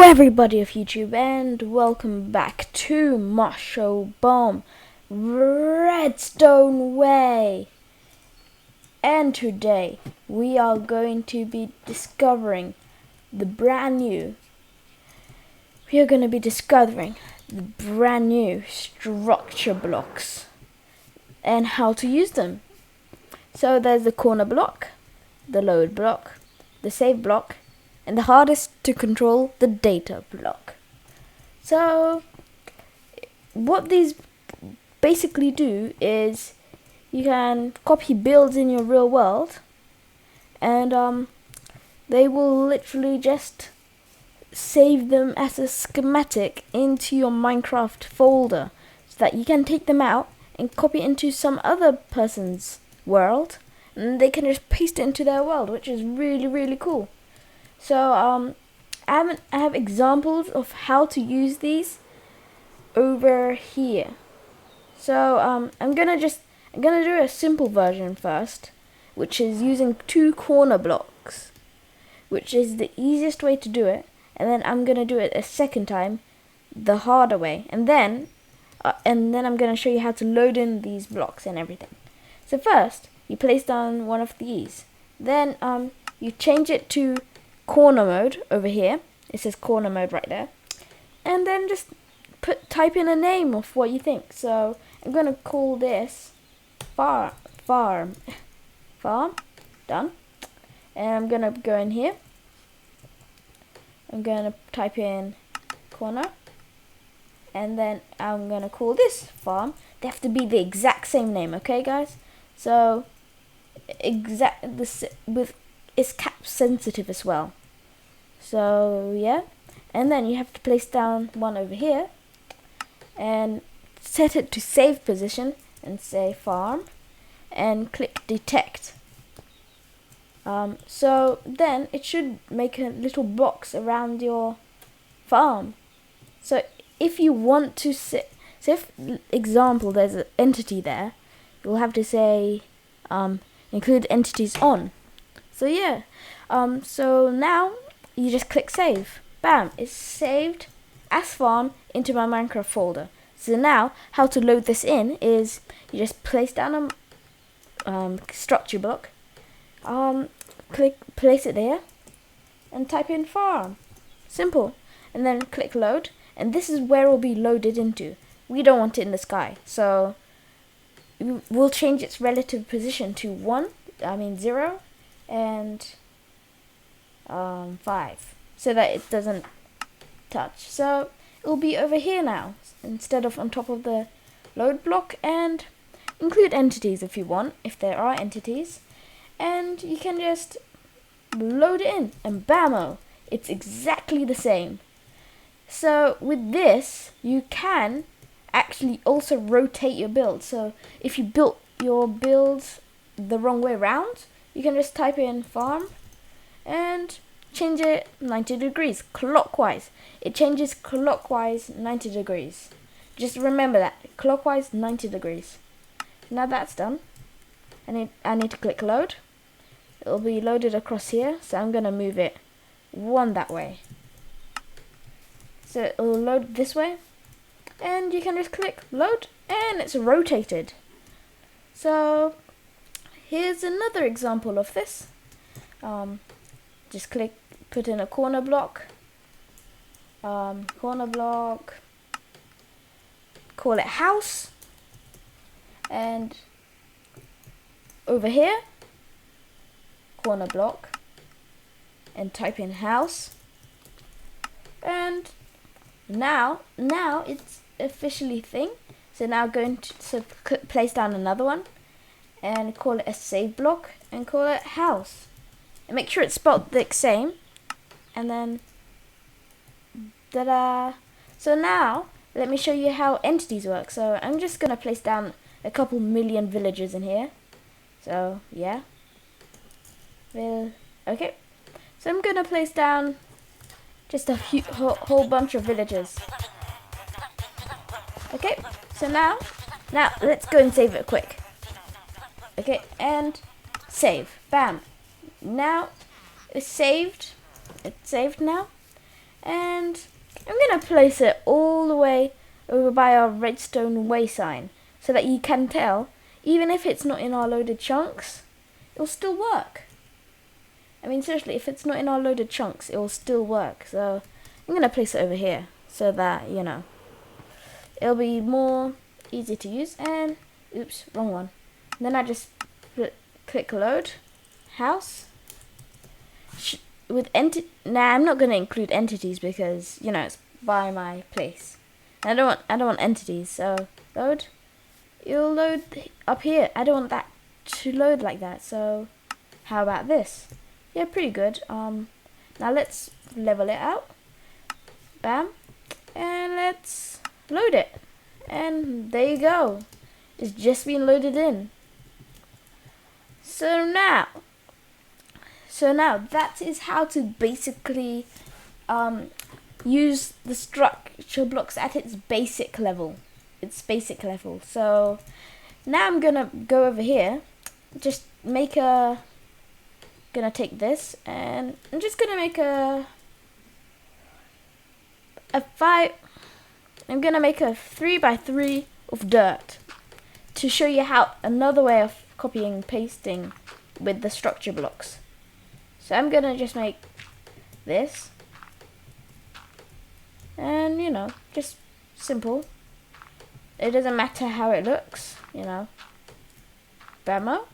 everybody of YouTube, and welcome back to Marcho Redstone Way. And today we are going to be discovering the brand new structure blocks and how to use them. So there's the corner block, the load block, the save block, and the hardest to control, the data block. So what these basically do is you can copy builds in your real world, and they will literally just save them as a schematic into your Minecraft folder, so that you can take them out and copy into some other person's world, and they can just paste it into their world, which is really cool. So I have examples of how to use these over here. So I'm gonna do a simple version first, which is using 2 corner blocks, which is the easiest way to do it, and then I'm gonna do it a second time, the harder way, and then I'm gonna show you how to load in these blocks and everything. So first, you place down one of these, then you change it to corner mode over here. It says corner mode right there, and then just type in a name of what you think. So I'm gonna call this farm. Done. And I'm gonna go in here. I'm gonna type in corner, and then I'm gonna call this farm. They have to be the exact same name, okay, guys? So it's cap sensitive as well. So yeah, and then you have to place down one over here and set it to save position and say farm and click detect. So then it should make a little box around your farm. So if you want to if example there's an entity there, you'll have to say include entities on. So yeah, so now you just click save. Bam, it's saved as farm into my Minecraft folder. So now how to load this in is you just place down a structure block, place it there, and type in farm. Simple. And then click load, and this is where it will be loaded into. We don't want it in the sky, so we'll change its relative position to 0 and 5, so that it doesn't touch. So it will be over here now instead of on top of the load block, and include entities if you want, if there are entities, and you can just load it in, and bammo, it's exactly the same. So with this you can actually also rotate your build. So if you built your builds the wrong way around, you can just type in farm and change it 90 degrees clockwise. It changes clockwise 90 degrees. Just remember that, clockwise 90 degrees. Now that's done, I need to click load. It'll be loaded across here, so I'm gonna move it 1 that way. So it'll load this way, and you can just click load, and it's rotated. So here's another example of this. Just put in a corner block, call it house, and over here, corner block, and type in house, and now it's officially thing. So now place down another one and call it a save block and call it house, and make sure it's spelled the same, and then ta-da. So now let me show you how entities work. So I'm just gonna place down a couple million villagers in here. So yeah, okay, so I'm gonna place down just a whole bunch of villagers. Okay, so now let's go and save it quick. Okay, and save. Bam. Now it's saved. It's saved now. And I'm gonna place it all the way over by our Redstone Way sign, so that you can tell, even if it's not in our loaded chunks, it'll still work. I mean, seriously, if it's not in our loaded chunks, it will still work. So I'm gonna place it over here, so that, you know, it'll be more easy to use. And oops, wrong one. And then I just click load house. I'm not gonna include entities because, you know, it's by my place. I don't want entities. So load. It'll load up here. I don't want that to load like that. So how about this? Yeah, pretty good. Now let's level it out. Bam, and let's load it. And there you go. It's just been loaded in. So now that is how to basically use the structure blocks at its basic level. So now I'm gonna go over here, just make a, gonna take this, and I'm just gonna make a 3x3 of dirt to show you how another way of copying and pasting with the structure blocks. So I'm gonna just make this, and you know, just simple. It doesn't matter how it looks, you know. Bamo.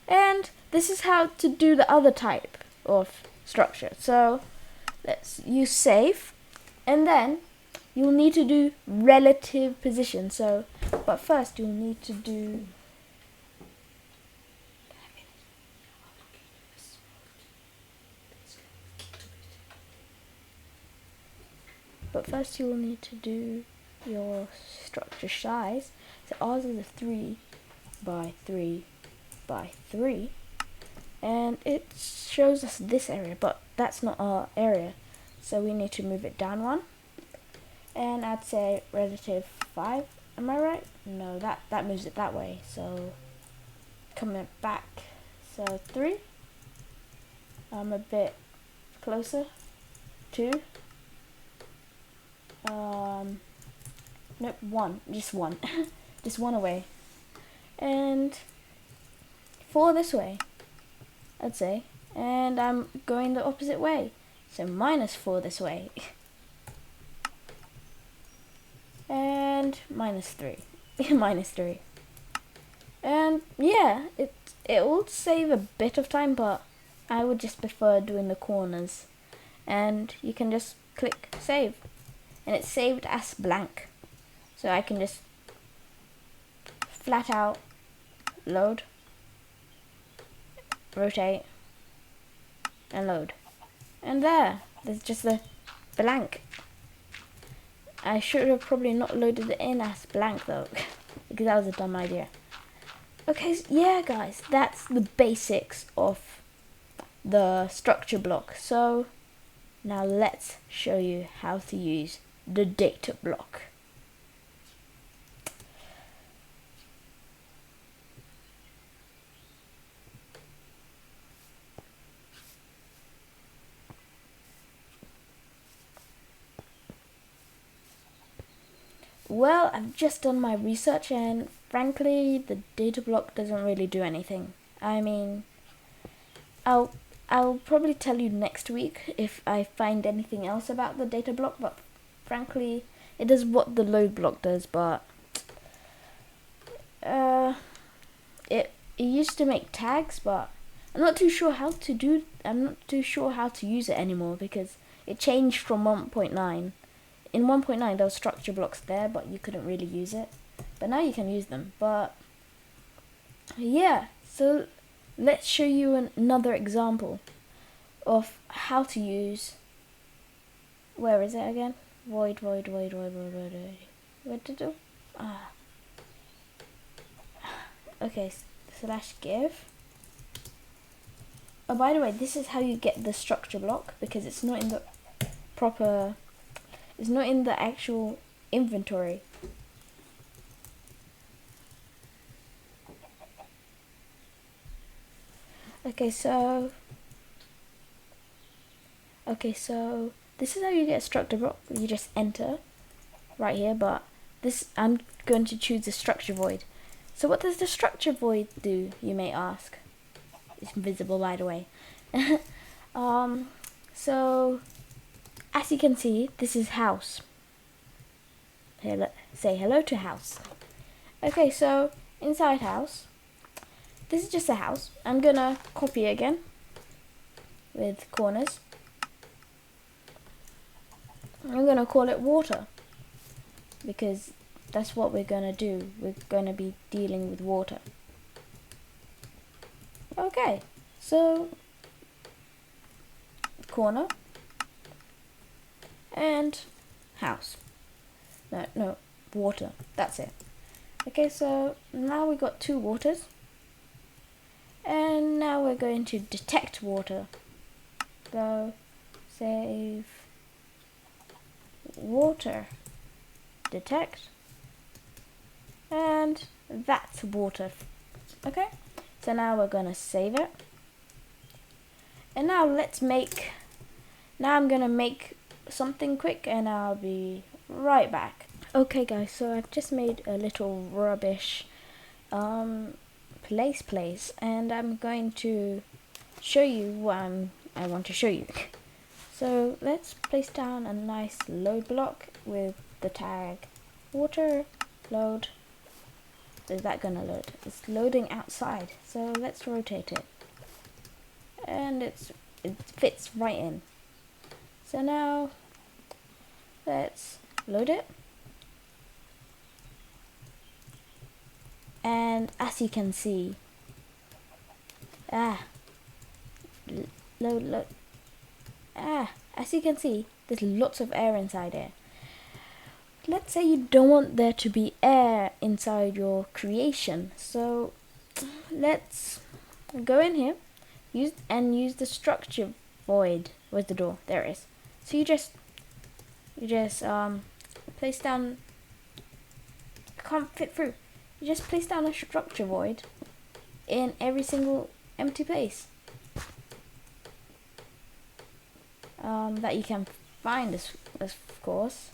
And this is how to do the other type of structure. So let's use save, and then you'll need to do relative position. So, but first you'll need to do your structure size. So ours is a 3x3x3, and it shows us this area, but that's not our area, so we need to move it down one. And I'd say relative 5. Am I right? No, that moves it that way. So coming back, so 3. I'm a bit closer. 2. Nope, 1. Just 1. Just 1 away. And 4 this way, I'd say. And I'm going the opposite way, so -4 this way. And -3. -3. And yeah, it will save a bit of time, but I would just prefer doing the corners. And you can just click save, and it's saved as blank. So I can just flat out load, rotate, and load. And there's just a blank. I should have probably not loaded it in as blank though, because that was a dumb idea. Okay, so yeah guys, that's the basics of the structure block. So now let's show you how to use the data block. Well, I've just done my research, and frankly, the data block doesn't really do anything. I mean, I'll probably tell you next week if I find anything else about the data block, but frankly, it does what the load block does, but it used to make tags, but I'm not too sure how to use it anymore, because it changed from 1.9. In 1.9 there were structure blocks there, but you couldn't really use it. But now you can use them. But yeah, so let's show you another example of how to use, where is it again? Void. What to do? Okay, /give. Oh, by the way, this is how you get the structure block, because it's not in the proper, it's not in the actual inventory. Okay, so this is how you get a structure block. You just enter right here, but this, I'm going to choose the structure void. So what does the structure void do, you may ask? It's invisible, by the way. So as you can see, this is house. Say hello to house. Okay, so inside house, this is just a house. I'm gonna copy it again with corners. I'm gonna call it water because that's what we're gonna do. We're gonna be dealing with water. Okay, so corner and house. No, water. That's it. Okay, so now we got two waters. And now we're going to detect water. So save water detect, and that's water. Okay, so now we're gonna save it, and now I'm gonna make something quick and I'll be right back. Okay guys, so I've just made a little rubbish place and I'm going to show you what I want to show you. So let's place down a nice load block with the tag water load. Is that gonna load? It's loading outside, so let's rotate it. And it fits right in. So now let's load it. And as you can see, load. As you can see, there's lots of air inside here. Let's say you don't want there to be air inside your creation. So let's go in here, use the structure void. Where's the door? There it is. So you just place down. I can't fit through. You just place down a structure void in every single empty place that you can find, of course.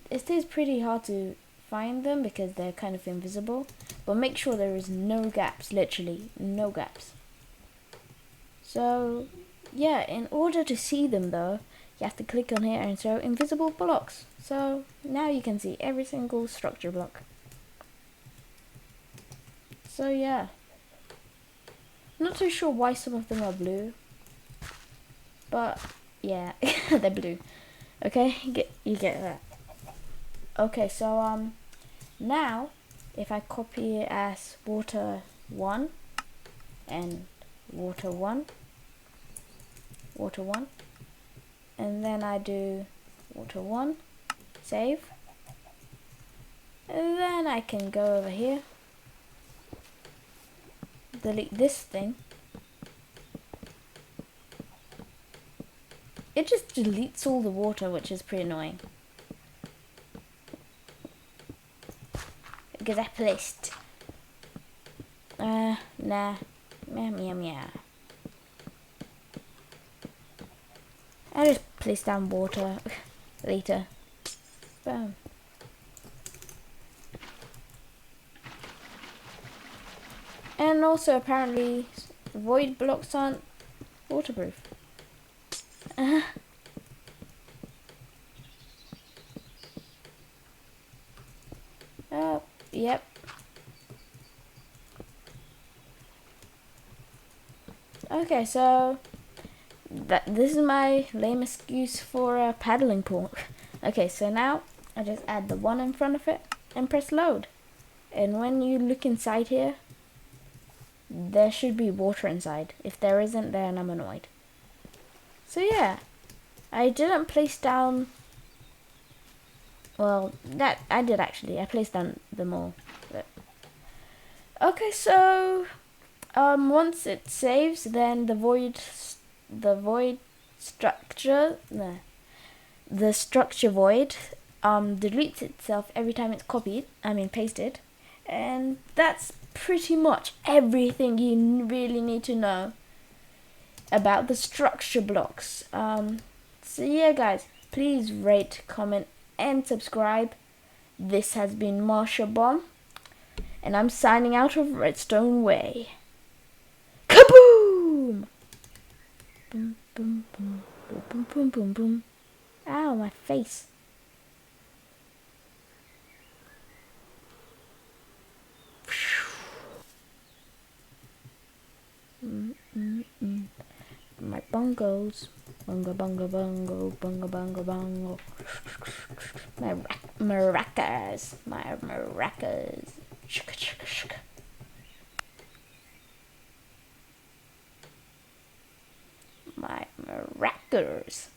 It is pretty hard to find them because they're kind of invisible, but make sure there is no gaps, literally no gaps. So yeah, in order to see them though, you have to click on here and show invisible blocks. So now you can see every single structure block. So yeah, not too sure why some of them are blue, but yeah, they're blue. Okay, you get that. Okay, so now if I copy it as water 1 and water 1, and then I do water 1, save, and then I can go over here, delete this thing. It just deletes all the water, which is pretty annoying. Because I placed meow. I just place down water later. Boom. And also apparently void blocks aren't waterproof. Yep. Okay, so this is my lame excuse for a paddling pool. Okay, so now I just add the 1 in front of it and press load. And when you look inside here, there should be water inside. If there isn't, then I'm annoyed. So yeah, I didn't place down, well, that I did actually. I placed down them all. But okay, so once it saves, then the structure void deletes itself every time it's pasted, and that's pretty much everything you really need to know about the structure blocks. So yeah, guys, please rate, comment, and subscribe. This has been Marcho, and I'm signing out of Redstone Way. Kaboom! Boom, boom, boom, boom, boom, boom, boom, boom. Ow, my face. My bongos. Bongo, bongo, bongo, bongo, bongo, bongo. My maracas. My maracas. Shaka, shaka, shaka. My maracas.